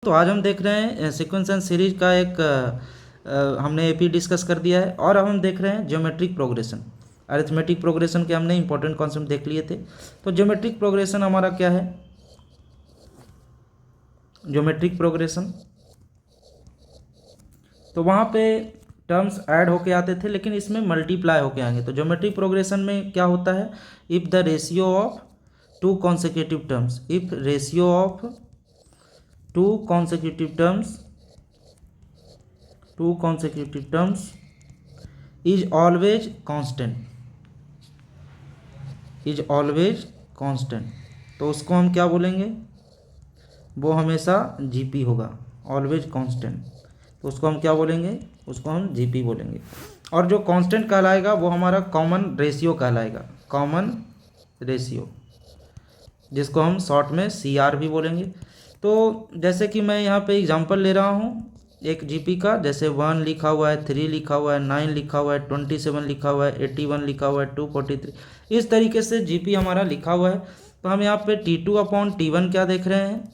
तो आज हम देख रहे हैं सीक्वेंस एंड सीरीज का एक हमने एपी डिस्कस कर दिया है और अब हम देख रहे हैं ज्योमेट्रिक प्रोग्रेशन। अरिथमेटिक प्रोग्रेशन के हमने इंपॉर्टेंट कॉन्सेप्ट देख लिए थे। तो ज्योमेट्रिक प्रोग्रेशन हमारा क्या है? ज्योमेट्रिक प्रोग्रेशन तो वहाँ पे टर्म्स ऐड होके आते थे, लेकिन इसमें मल्टीप्लाई होके आएंगे। तो ज्योमेट्रिक प्रोग्रेशन में क्या होता है? If the ratio of two consecutive terms, if ratio of two consecutive terms is always constant, तो उसको हम क्या बोलेंगे? वो हमेशा जीपी होगा, ऑलवेज कांस्टेंट। तो उसको हम क्या बोलेंगे? उसको हम जीपी बोलेंगे। और जो कांस्टेंट कहलाएगा वो हमारा कॉमन रेशियो कहलाएगा, कॉमन रेशियो, जिसको हम शॉर्ट में सीआर भी बोलेंगे। तो जैसे कि मैं यहाँ पे एग्जांपल ले रहा हूँ एक जीपी का, जैसे 1 लिखा हुआ है, 3 लिखा हुआ है, 9 लिखा हुआ है, 27 लिखा हुआ है, 81 लिखा हुआ है, 243, इस तरीके से जीपी हमारा लिखा हुआ है। तो हम यहाँ पे T2/T1 क्या देख रहे हैं?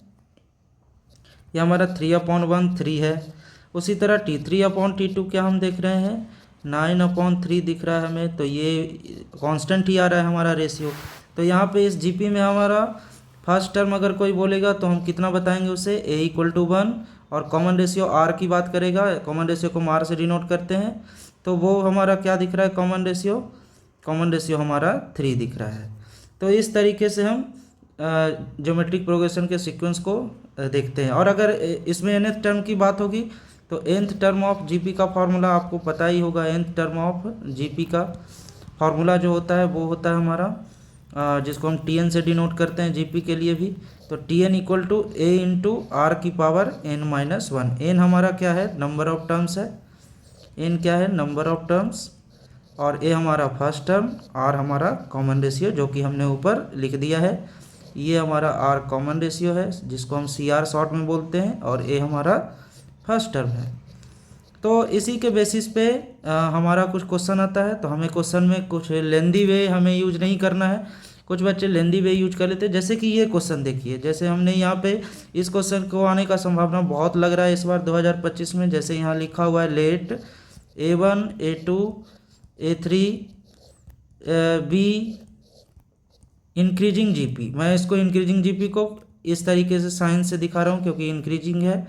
ये हमारा 3/1 3 है। उसी तरह T3/T2 क्या हम देख रहे हैं? 9/3 दिख रहा है हमें। तो ये कांस्टेंट ही आ रहा है हमारा रेशियो। तो यहाँ पे इस जीपी में हमारा फर्स्ट टर्म अगर कोई बोलेगा तो हम कितना बताएंगे उसे? A=1। और कॉमन रेशियो आर की बात करेगा, कॉमन रेशियो को हम आर से डिनोट करते हैं, तो वो हमारा क्या दिख रहा है? कॉमन रेशियो हमारा 3 दिख रहा है। तो इस तरीके से हम ज्योमेट्रिक प्रोग्रेशन के सीक्वेंस को देखते हैं। और अगर इसमें nth टर्म की बात होगी तो nth टर्म ऑफ जीपी का फार्मूला आपको पता ही होगा। nth टर्म ऑफ जीपी का फार्मूला जो होता है वो होता है हमारा जिसको हम Tn से डिनोट करते हैं जीपी के लिए भी। तो Tn = A/r⁻n-1। n हमारा क्या है? नंबर ऑफ टर्म्स है। n क्या है? Number of terms. और a हमारा फर्स्ट टर्म, r हमारा कॉमन रेशियो, जो कि हमने ऊपर लिख दिया है। ये हमारा r कॉमन रेशियो है, जिसको हम CR शॉर्ट में बोलते हैं, और a हमारा फर्स्ट टर्म है। तो इसी के बेसिस पे हमारा कुछ क्वेश्चन आता है। तो हमें क्वेश्चन में कुछ लेंदी वे हमें यूज नहीं करना है। कुछ बच्चे लेंदी वे यूज कर लेते हैं, जैसे कि ये क्वेश्चन देखिए। जैसे हमने यहाँ पे इस क्वेश्चन को आने का संभावना बहुत लग रहा है इस बार 2025 में। जैसे यहाँ लिखा हुआ है late A1 A2 A3 B increasing GP. मैं इसको इंक्रीजिंग जीपी को इस तरीके से साइन से दिखा रहा हूँ क्योंकि इंक्रीजिंग है,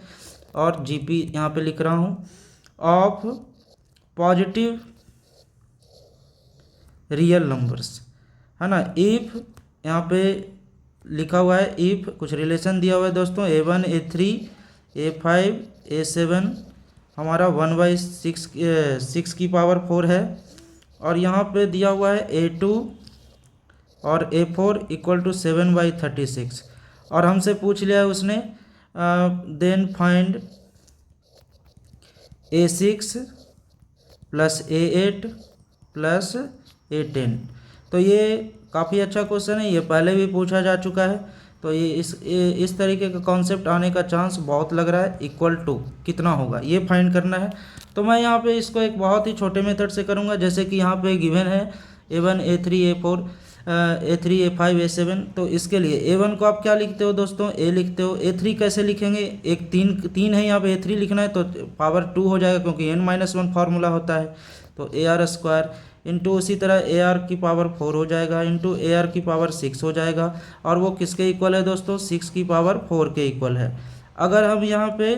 और जीपी यहाँ पे लिख रहा हूँ ऑफ पॉजिटिव रियल नंबर्स, है ना। इफ यहाँ पे लिखा हुआ है, इफ कुछ रिलेशन दिया हुआ है दोस्तों। A1 A3 A5 A7 हमारा 1/6 की पावर 4 है। और यहाँ पे दिया हुआ है A2 और A4 = 7/36। और हमसे पूछ लिया है उसने then find A6 + A8 + A10। तो ये काफ़ी अच्छा क्वेश्चन है, ये पहले भी पूछा जा चुका है। तो ये इस तरीके का कॉन्सेप्ट आने का चांस बहुत लग रहा है। इक्वल टू कितना होगा ये फाइंड करना है। तो मैं यहाँ पे इसको एक बहुत ही छोटे मेथड से करूँगा। जैसे कि यहाँ पे गिवन है A1 A3 A4 A3 A5 A7। तो इसके लिए A1 को आप क्या लिखते हो दोस्तों? A लिखते हो। A3 कैसे लिखेंगे? एक तीन है यहाँ पे, A3 लिखना है तो पावर 2 हो जाएगा, क्योंकि n-1 फार्मूला होता है। तो AR² इंटू उसी तरह AR की पावर 4 हो जाएगा, इंटू AR की पावर 6 हो जाएगा। और वो किसके इक्वल है दोस्तों? 6 की पावर 4 के इक्वल है। अगर हम यहाँ पे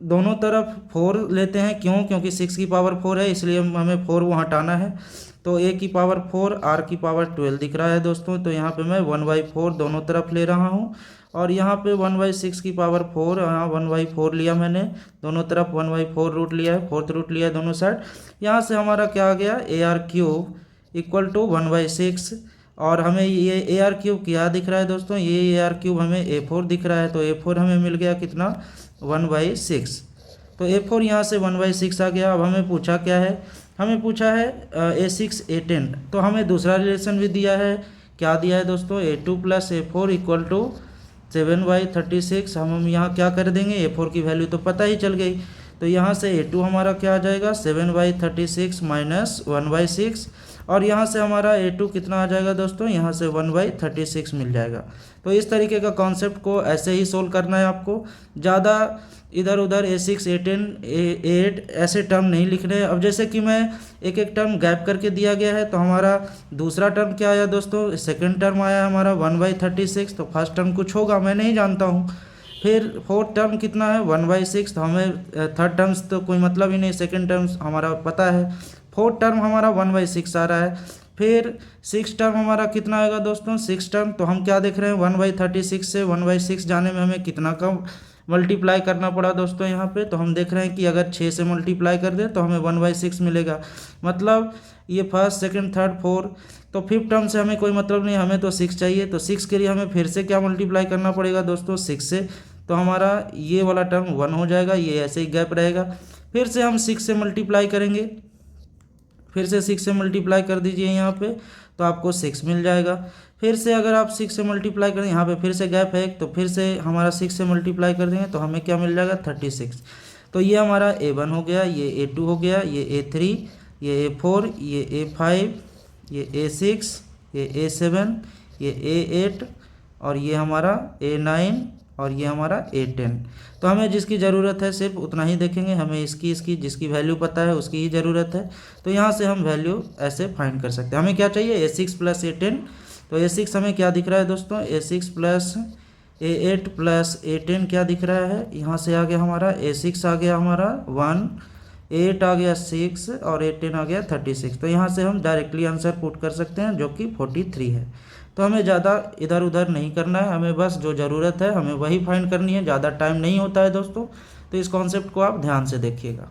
दोनों तरफ 4 लेते हैं, क्यों? क्योंकि 6 की पावर 4 है, इसलिए हमें 4 वो हटाना है। तो A की पावर 4 R की पावर 12 दिख रहा है दोस्तों। तो यहाँ पे मैं 1/4 दोनों तरफ ले रहा हूँ। और यहाँ पे 1/6 की पावर 4, यहाँ 1/4 लिया मैंने, दोनों तरफ 1/4 रूट लिया है, 4th रूट लिया है दोनों साइड। यहाँ से हमारा क्या आ गया? AR³ = 1/6। और हमें ये AR³ क्या दिख रहा है दोस्तों? ये AR³ हमें A4 दिख रहा है। तो A4 हमें मिल गया कितना? 1/6। तो A4 यहाँ से 1/6 आ गया। अब हमें पूछा क्या है? हमें पूछा है A6 A10। तो हमें दूसरा रिलेशन भी दिया है। क्या दिया है दोस्तों? A2 + A4 = 7/36। हम यहाँ क्या कर देंगे? A4 की वैल्यू तो पता ही चल गई। तो यहाँ से A2 हमारा क्या आ जाएगा? 7/36 - 1/6। और यहाँ से हमारा A2 कितना आ जाएगा दोस्तों, यहाँ से 1/36 मिल जाएगा। तो इस तरीके का कॉन्सेप्ट को ऐसे ही सोल्व करना है आपको, ज़्यादा इधर उधर A6 A10 A8 ऐसे टर्म नहीं लिख रहे हैं। अब जैसे कि मैं एक एक टर्म गैप करके दिया गया है, तो हमारा दूसरा टर्म क्या आया दोस्तों, सेकंड टर्म आया हमारा 1/36, तो फर्स्ट टर्म कुछ होगा मैं नहीं जानता हूँ। फिर फोर्थ टर्म कितना है 1/6, तो हमें थर्ड टर्म्स तो कोई मतलब ही नहीं, सेकंड टर्म्स हमारा पता है। फोर्थ टर्म हमारा 1/6 आ रहा है। फिर सिक्स टर्म हमारा कितना आएगा दोस्तों, सिक्स टर्म, तो हम क्या देख रहे हैं 1/36 से 1/6 जाने में हमें कितना का मल्टीप्लाई करना पड़ा दोस्तों यहाँ पे, तो हम देख रहे हैं कि अगर 6 से मल्टीप्लाई कर दे तो हमें 1/6 मिलेगा। मतलब ये फर्स्ट सेकंड थर्ड फोर्थ, तो फिफ्थ टर्म से हमें कोई मतलब नहीं, हमें तो 6 चाहिए। तो 6 के लिए हमें फिर से क्या मल्टीप्लाई करना पड़ेगा दोस्तों, 6 से, तो हमारा ये वाला टर्म 1 हो जाएगा, ये ऐसे ही गैप रहेगा। फिर से हम 6 से मल्टीप्लाई करेंगे, फिर से 6 से मल्टीप्लाई कर दीजिए यहाँ पे, तो आपको 6 मिल जाएगा। फिर से अगर आप 6 से मल्टीप्लाई करें, यहाँ पे फिर से गैप है, तो फिर से हमारा 6 से मल्टीप्लाई कर देंगे तो हमें क्या मिल जाएगा 36। तो ये हमारा A1 हो गया, ये A2 हो गया, ये A3, ये A4, ये A5, ये A6, ये A7, ये A8 और ये हमारा A9 और ये हमारा A10। तो हमें जिसकी ज़रूरत है सिर्फ उतना ही देखेंगे, हमें इसकी जिसकी वैल्यू पता है उसकी ही ज़रूरत है। तो यहाँ से हम वैल्यू ऐसे फाइंड कर सकते हैं। हमें क्या चाहिए A6 प्लस A10, तो A6 हमें क्या दिख रहा है दोस्तों, A6 plus A8 plus A10 क्या दिख रहा है, यहाँ से आ गया हमारा A6 आ गया हमारा 1, A8 आ गया 6 और A10 आ गया 36। तो यहाँ से हम डायरेक्टली आंसर पुट कर सकते हैं जो कि 43 है। तो हमें ज़्यादा इधर उधर नहीं करना है, हमें बस जो ज़रूरत है हमें वही फाइंड करनी है, ज़्यादा टाइम नहीं होता है दोस्तों। तो इस कॉन्सेप्ट को आप ध्यान से देखिएगा।